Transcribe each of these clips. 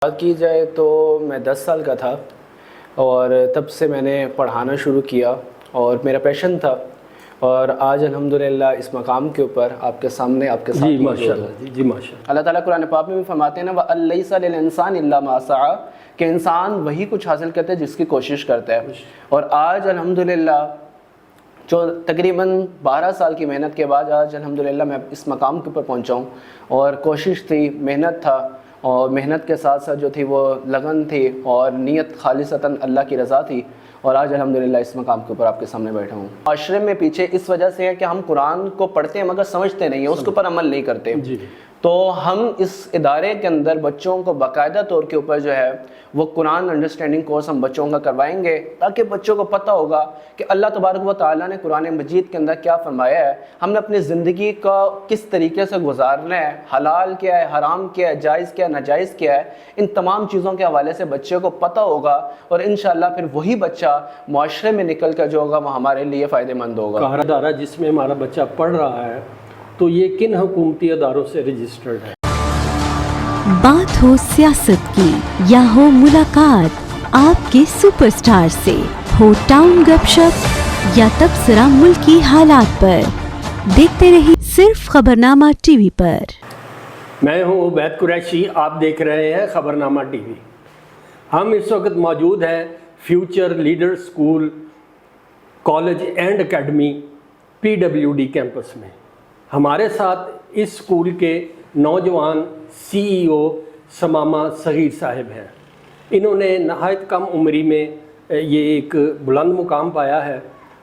بات کی جائے تو میں 10 سال کا تھا اور تب سے میں نے پڑھانا شروع کیا اور میرا پیشن تھا، اور آج الحمدللہ اس مقام کے اوپر آپ کے سامنے آپ کے ساتھ موجود ہوں۔ جی ماشاءاللہ۔ اللہ تعالیٰ قرآن پاک میں بھی فرماتے ہیں نا وَأَن لَيْسَ لِلْإِنسَانِ إِلَّا مَا سَعَىٰ، کہ انسان وہی کچھ حاصل کرتا ہے جس کی کوشش کرتا ہے، اور آج الحمدللہ جو تقریباً 12 سال کی محنت کے بعد آج الحمدللہ میں اس مقام کے اوپر پہنچا ہوں، اور کوشش تھی، محنت تھا، اور محنت کے ساتھ ساتھ جو تھی وہ لگن تھی اور نیت خالصتاً اللہ کی رضا تھی، اور آج الحمدللہ اس مقام کے اوپر آپ کے سامنے بیٹھا ہوں۔ معاشرے میں پیچھے اس وجہ سے ہے کہ ہم قرآن کو پڑھتے ہیں مگر سمجھتے نہیں ہیں، اس کے اوپر عمل نہیں کرتے، تو ہم اس ادارے کے اندر بچوں کو باقاعدہ طور کے اوپر جو ہے وہ قرآن انڈرسٹینڈنگ کورس ہم بچوں کا کروائیں گے، تاکہ بچوں کو پتہ ہوگا کہ اللہ تبارک و تعالیٰ نے قرآن مجید کے اندر کیا فرمایا ہے، ہم نے اپنی زندگی کا کس طریقے سے گزارنا ہے، حلال کیا ہے، حرام کیا ہے، جائز کیا ہے، ناجائز کیا ہے، ان تمام چیزوں کے حوالے سے بچے کو پتہ ہوگا، اور انشاءاللہ پھر وہی بچہ معاشرے میں نکل کر جو ہوگا وہ ہمارے لیے فائدہ مند ہوگا۔ کہا ادارہ جس میں ہمارا بچہ پڑھ رہا ہے تو یہ کن حکومتی اداروں سے رجسٹرڈ ہے؟ بات ہو سیاست کی یا ہو ملاقات آپ کے سپر سٹار سے، ہو ٹاؤن گپ شپ یا تبصرہ ملکی حالات پر، دیکھتے رہیے صرف خبرنامہ ٹی وی پر۔ میں ہوں عبید قریشی، آپ دیکھ رہے ہیں خبرنامہ ٹی وی۔ ہم اس وقت موجود ہیں future leader school college and academy PWD campus میں۔ ہمارے ساتھ اس اسکول کے نوجوان CEO ثمامہ صغیر صاحب ہیں۔ انہوں نے نہایت کم عمری میں یہ ایک بلند مقام پایا ہے،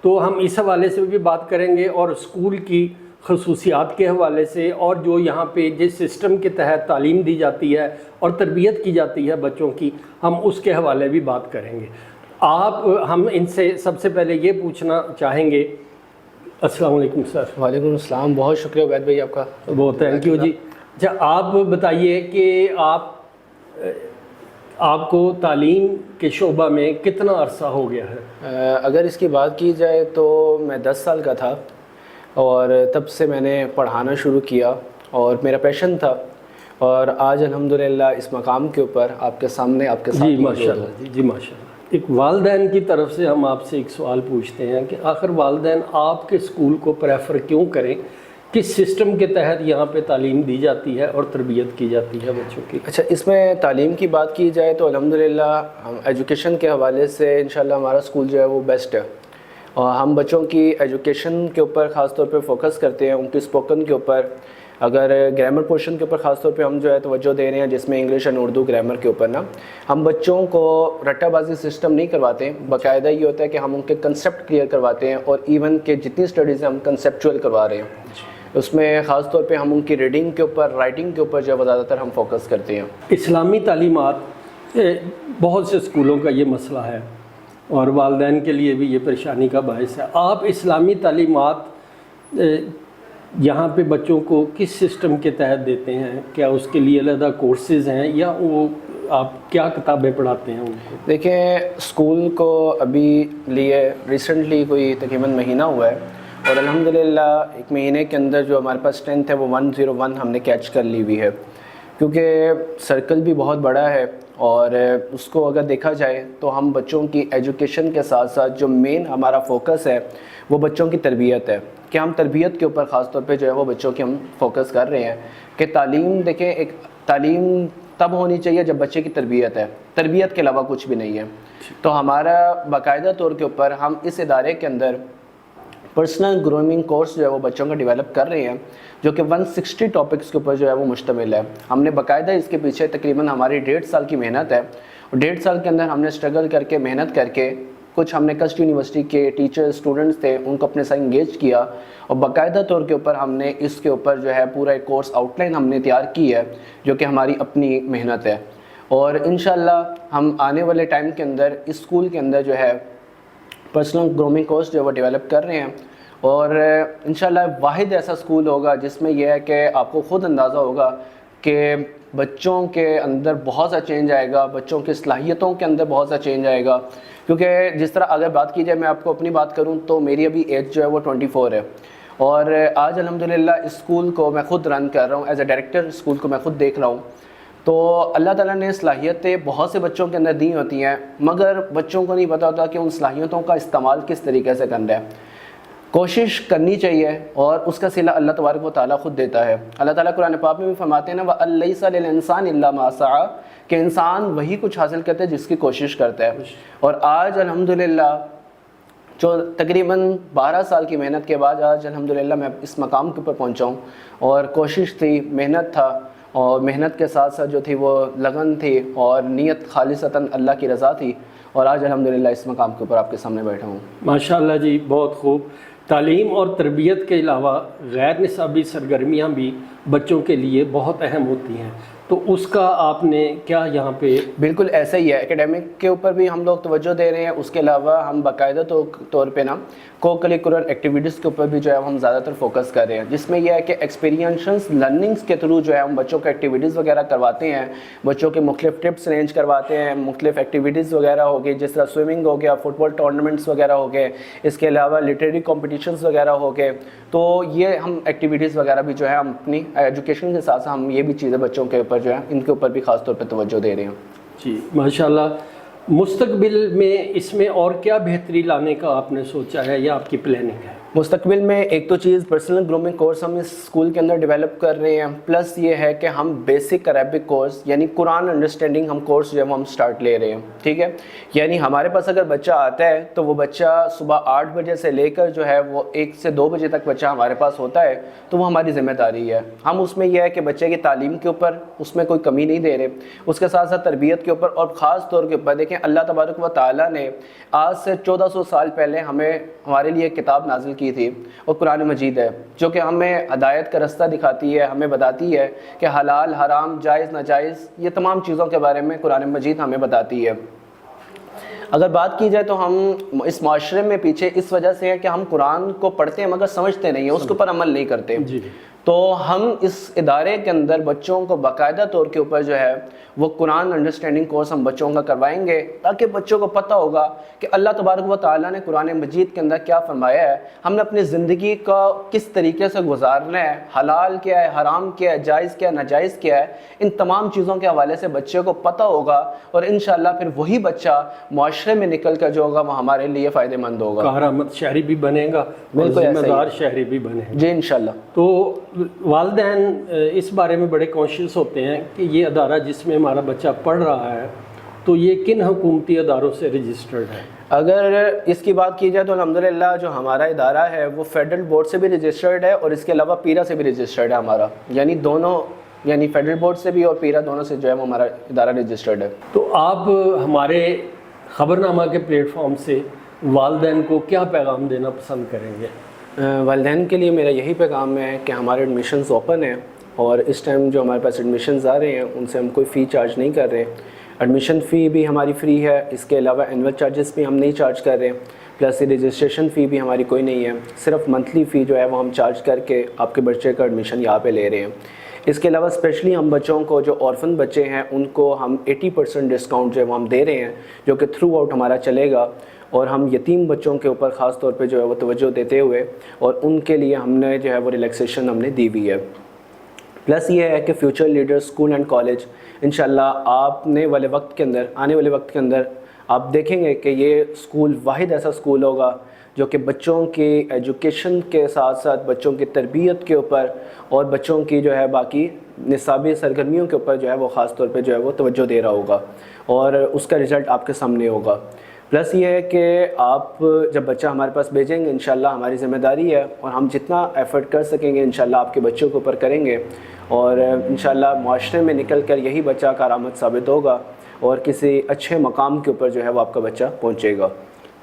تو ہم اس حوالے سے بھی بات کریں گے، اور اسکول کی خصوصیات کے حوالے سے، اور جو یہاں پہ جس سسٹم کے تحت تعلیم دی جاتی ہے اور تربیت کی جاتی ہے بچوں کی، ہم اس کے حوالے بھی بات کریں گے۔ ہم ان سے سب سے پہلے یہ پوچھنا چاہیں گے، السلام علیکم سر۔ وعلیکم السلام، بہت شکریہ عبید بھائی آپ کا۔ بہت تھینک یو جی۔ اچھا، آپ بتائیے کہ آپ کو تعلیم کے شعبہ میں کتنا عرصہ ہو گیا ہے؟ اگر اس کی بات کی جائے تو میں 10 سال کا تھا اور تب سے میں نے پڑھانا شروع کیا اور میرا پیشن تھا، اور آج الحمدللہ اس مقام کے اوپر آپ کے سامنے آپ کے ساتھ جی ماشاءاللہ۔ جی ماشاءاللہ۔ ایک والدین کی طرف سے ہم آپ سے ایک سوال پوچھتے ہیں کہ آخر والدین آپ کے اسکول کو پریفر کیوں کریں، کس سسٹم کے تحت یہاں پہ تعلیم دی جاتی ہے اور تربیت کی جاتی ہے بچوں کی؟ اچھا، اس میں تعلیم کی بات کی جائے تو الحمدللہ ہم ایجوکیشن کے حوالے سے انشاءاللہ ہمارا اسکول جو ہے وہ بیسٹ ہے، اور ہم بچوں کی ایجوکیشن کے اوپر خاص طور پہ فوکس کرتے ہیں، ان کی اسپوکن کے اوپر، اگر گرامر پورشن کے اوپر خاص طور پہ ہم جو ہے توجہ دے رہے ہیں، جس میں انگلش اینڈ اردو گرامر کے اوپر نا ہم بچوں کو رٹا بازی سسٹم نہیں کرواتے، باقاعدہ یہ ہوتا ہے کہ ہم ان کے کنسیپٹ کلیئر کرواتے ہیں، اور ایون کہ جتنی اسٹڈیز ہیں ہم کنسیپچول کروا رہے ہیں، اس میں خاص طور پہ ہم ان کی ریڈنگ کے اوپر، رائٹنگ کے اوپر جو ہے زیادہ تر ہم فوکس کرتے ہیں۔ اسلامی تعلیمات بہت سے اسکولوں کا یہ مسئلہ ہے، اور والدین کے لیے بھی یہ پریشانی کا باعث ہے۔ آپ اسلامی تعلیمات یہاں پہ بچوں کو کس سسٹم کے تحت دیتے ہیں؟ کیا اس کے لیے علیحدہ کورسز ہیں، یا وہ آپ کیا کتابیں پڑھاتے ہیں ان کو؟ دیکھیں، اسکول کو ابھی لیے ریسنٹلی کوئی تقریباً مہینہ ہوا ہے، اور الحمدللہ ایک مہینے کے اندر جو ہمارے پاس اسٹرینتھ ہے وہ 101 ہم نے کیچ کر لی ہوئی ہے، کیونکہ سرکل بھی بہت بڑا ہے، اور اس کو اگر دیکھا جائے تو ہم بچوں کی ایجوکیشن کے ساتھ ساتھ جو مین ہمارا فوکس ہے وہ بچوں کی تربیت ہے، کہ ہم تربیت کے اوپر خاص طور پہ جو ہے وہ بچوں کی ہم فوکس کر رہے ہیں، کہ تعلیم دیکھیں، ایک تعلیم تب ہونی چاہیے جب بچے کی تربیت ہے، تربیت کے علاوہ کچھ بھی نہیں ہے، تو ہمارا باقاعدہ طور کے اوپر ہم اس ادارے کے اندر پرسنل گرومنگ کورس جو ہے وہ بچوں کا ڈیولپ کر رہے ہیں، جو کہ 160 ٹاپکس کے اوپر جو ہے وہ مشتمل ہے۔ ہم نے باقاعدہ اس کے پیچھے تقریباً ہماری 1.5 سال کی محنت ہے، اور 1.5 سال کے اندر ہم نے اسٹرگل کر کے، محنت کر کے، کچھ ہم نے کسٹ یونیورسٹی کے ٹیچر اسٹوڈنٹس تھے ان کو اپنے ساتھ انگیج کیا، اور باقاعدہ طور کے اوپر ہم نے اس کے اوپر جو ہے پورا ایک کورس آؤٹ لائن ہم نے تیار کی ہے، جو کہ ہماری اپنی محنت ہے، اور انشاءاللہ ہم آنے والے ٹائم کے اندر اس اسکول کے اندر جو ہے پرسنل گرومنگ کورس جو ہے وہ ڈیولپ کر رہے ہیں، اور انشاءاللہ واحد ایسا اسکول ہوگا جس میں یہ ہے کہ آپ کو خود اندازہ ہوگا کہ بچوں کے اندر بہت سا چینج آئے گا، بچوں کی صلاحیتوں کے اندر بہت سا چینج آئے گا، کیونکہ جس طرح اگر بات کی جائے، میں آپ کو اپنی بات کروں تو میری ابھی ایج جو ہے وہ 24 ہے، اور آج الحمدللہ اس اسکول کو میں خود رن کر رہا ہوں، ایز اے ڈائریکٹر اسکول کو میں خود دیکھ رہا ہوں، تو اللہ تعالیٰ نے صلاحیتیں بہت سے بچوں کے اندر دی ہوتی ہیں، مگر بچوں کو نہیں پتہ ہوتا کہ ان صلاحیتوں کا استعمال کس طریقے سے کرنا ہے۔ کوشش کرنی چاہیے اور اس کا صلہ اللہ تبارک و تعالیٰ خود دیتا ہے۔ اللہ تعالیٰ قرآن پاک میں بھی فرماتے ہیں نا وَأَن لَيْسَ لِلْإِنسَانِ إِلَّا مَا سَعَىٰ، کہ انسان وہی کچھ حاصل کرتا ہے جس کی کوشش کرتا ہے۔ اور آج الحمدللہ جو تقریباً 12 سال کی محنت کے بعد آج الحمدللہ میں اس مقام کے اوپر پہنچا ہوں، اور کوشش تھی، محنت تھا، اور محنت کے ساتھ ساتھ جو تھی وہ لگن تھی اور نیت خالصتاً اللہ کی رضا تھی، اور آج الحمدللہ اس مقام کے اوپر آپ کے سامنے بیٹھا ہوں۔ ماشاءاللہ جی، بہت خوب۔ تعلیم اور تربیت کے علاوہ غیر نصابی سرگرمیاں بھی بچوں کے لیے بہت اہم ہوتی ہیں، تو اس کا آپ نے کیا یہاں پہ؟ بالکل ایسا ہی ہے، ایکیڈیمک کے اوپر بھی ہم لوگ توجہ دے رہے ہیں، اس کے علاوہ ہم باقاعدہ طور پہ نا کو کریکولر ایکٹیویٹیز کے اوپر بھی جو ہے ہم زیادہ تر فوکس کر رہے ہیں، جس میں یہ ہے کہ ایکسپیرینشنس لرننگس کے تھرو جو ہے ہم بچوں کو ایکٹیویٹیز وغیرہ کرواتے ہیں، بچوں کے مختلف ٹپس ارینج کرواتے ہیں، مختلف ایکٹیویٹیز وغیرہ ہو گئی، جس طرح سوئمنگ ہو گیا، فٹ بال ٹورنامنٹس وغیرہ ہو گئے، اس کے علاوہ لٹریری کمپٹیشنز وغیرہ ہو گئے، تو یہ ہم ایکٹیویٹیز وغیرہ بھی جو ہے ہم اپنی ایجوکیشن کے ساتھ ساتھ ہم یہ بھی چیزیں بچوں کے اوپر جو ہے ان کے اوپر بھی خاص طور پہ توجہ دے رہے ہیں۔ جی ماشاءاللہ۔ مستقبل میں اس میں اور کیا بہتری لانے کا آپ نے سوچا ہے یا آپ کی پلاننگ ہے؟ مستقبل میں ایک تو چیز پرسنل گرومنگ کورس ہم اس اسکول کے اندر ڈیولپ کر رہے ہیں، پلس یہ ہے کہ ہم بیسک عربک کورس یعنی قرآن انڈرسٹینڈنگ ہم کورس جو ہے وہ ہم سٹارٹ لے رہے ہیں، ٹھیک ہے؟ یعنی ہمارے پاس اگر بچہ آتا ہے تو وہ بچہ صبح 8 بجے سے لے کر جو ہے وہ 1 سے 2 بجے تک بچہ ہمارے پاس ہوتا ہے، تو وہ ہماری ذمہ داری ہے۔ ہم اس میں یہ ہے کہ بچے کی تعلیم کے اوپر اس میں کوئی کمی نہیں دے رہے، اس کے ساتھ ساتھ تربیت کے اوپر، اور خاص طور کے اوپر دیکھیں اللہ تبارک و تعالیٰ نے آج سے 1400 سال پہلے ہمارے لیے ایک کتاب نازل کی تھی، اور قرآن مجید ہے، جو کہ ہمیں ہدایت کا رستہ دکھاتی ہے، ہمیں بتاتی ہے کہ حلال حرام جائز ناجائز یہ تمام چیزوں کے بارے میں قرآن مجید ہمیں بتاتی ہے۔ اگر بات کی جائے تو ہم اس معاشرے میں پیچھے اس وجہ سے ہے کہ ہم قرآن کو پڑھتے ہیں مگر سمجھتے نہیں ہیں، اس کے اوپر عمل نہیں کرتے، تو ہم اس ادارے کے اندر بچوں کو باقاعدہ طور کے اوپر جو ہے وہ قرآن انڈرسٹینڈنگ کورس ہم بچوں کا کروائیں گے، تاکہ بچوں کو پتہ ہوگا کہ اللہ تبارک و تعالیٰ نے قرآن مجید کے اندر کیا فرمایا ہے، ہم نے اپنی زندگی کا کس طریقے سے گزارنا ہے، حلال کیا ہے، حرام کیا ہے، جائز کیا ہے، ناجائز کیا ہے، ان تمام چیزوں کے حوالے سے بچے کو پتہ ہوگا، اور انشاءاللہ پھر وہی بچہ معاشرے میں نکل کر جو ہوگا وہ ہمارے لیے فائدہ مند ہوگا، کارآمد شہری بھی بنے گا، بالکل ذمہ دار شہری بھی بنے گا۔ جی انشاءاللہ۔ تو والدین اس بارے میں بڑے کانشیس ہوتے ہیں کہ یہ ادارہ جس میں ہمارا بچہ پڑھ رہا ہے تو یہ کن حکومتی اداروں سے رجسٹرڈ ہے؟ اگر اس کی بات کی جائے تو الحمدللہ جو ہمارا ادارہ ہے وہ فیڈرل بورڈ سے بھی رجسٹرڈ ہے، اور اس کے علاوہ پیرا سے بھی رجسٹرڈ ہے ہمارا، یعنی دونوں، یعنی فیڈرل بورڈ سے بھی اور پیرا دونوں سے جو ہے وہ ہمارا ادارہ رجسٹرڈ ہے۔ تو آپ ہمارے خبرنامہ کے پلیٹ فارم سے والدین کو کیا پیغام دینا پسند کریں گے؟ والدین کے لیے میرا یہی پیغام ہے کہ ہمارے ایڈمیشنز اوپن ہیں، اور اس ٹائم جو ہمارے پاس ایڈمیشنز آ رہے ہیں ان سے ہم کوئی فی چارج نہیں کر رہے، ایڈمیشن فی بھی ہماری فری ہے، اس کے علاوہ اینول چارجز بھی ہم نہیں چارج کر رہے، پلس رجسٹریشن فی بھی ہماری کوئی نہیں ہے، صرف منتھلی فی جو ہے وہ ہم چارج کر کے آپ کے بچے کا ایڈمیشن یہاں پہ لے رہے ہیں۔ اس کے علاوہ اسپیشلی ہم بچوں کو جو اورفن بچے ہیں ان کو ہم 80% ڈسکاؤنٹ جو ہے وہ ہم دے رہے ہیں، جو کہ تھرو آؤٹ ہمارا چلے گا، اور ہم یتیم بچوں کے اوپر خاص طور پہ جو ہے وہ توجہ دیتے ہوئے، اور ان کے لیے ہم نے جو ہے وہ ریلیکسیشن ہم نے دی ہوئی ہے۔ پلس یہ ہے کہ future leader school and college انشاءاللہ آنے والے وقت کے اندر آپ دیکھیں گے کہ یہ اسکول واحد ایسا اسکول ہوگا جو کہ بچوں کی ایجوکیشن کے ساتھ ساتھ بچوں کی تربیت کے اوپر اور بچوں کی جو ہے باقی نصابی سرگرمیوں کے اوپر جو ہے وہ خاص طور پہ جو ہے وہ توجہ دے رہا ہوگا، اور اس کا رزلٹ آپ کے سامنے ہوگا۔ پلس یہ ہے کہ آپ جب بچہ ہمارے پاس بھیجیں گے انشاءاللہ ہماری ذمہ داری ہے، اور ہم جتنا ایفرٹ کر سکیں گے انشاءاللہ آپ کے بچوں کے اوپر کریں گے، اور انشاءاللہ معاشرے میں نکل کر یہی بچہ کارآمد ثابت ہوگا، اور کسی اچھے مقام کے اوپر جو ہے وہ آپ کا بچہ پہنچے گا۔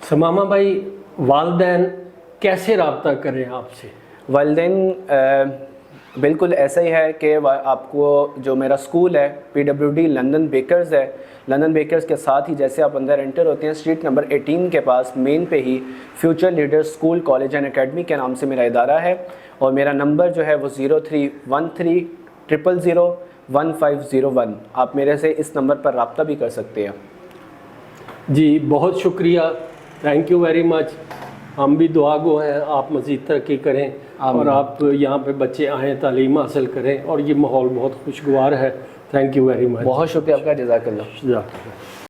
ثمامہ بھائی، والدین کیسے رابطہ کریں آپ سے؟ والدین بالکل ایسا ہی ہے کہ آپ کو جو میرا اسکول ہے PWD لندن بیکرز ہے، لندن بیکرز کے ساتھ ہی جیسے آپ اندر انٹر ہوتے ہیں اسٹریٹ نمبر 18 کے پاس مین پہ ہی future leader school college and academy کے نام سے میرا ادارہ ہے، اور میرا نمبر جو ہے وہ 0313001501۔ آپ میرے سے اس نمبر پر رابطہ بھی کر سکتے ہیں۔ جی بہت شکریہ، تھینک یو ویری مچ۔ ہم بھی دعا گو ہیں آپ مزید ترقی کریں، اور آپ یہاں پہ بچے آئیں، تعلیم حاصل کریں، اور یہ ماحول بہت خوشگوار ہے، تھینک یو ویری مچ. بہت شکریہ آپ کا, جزاک اللہ. جزاک اللہ.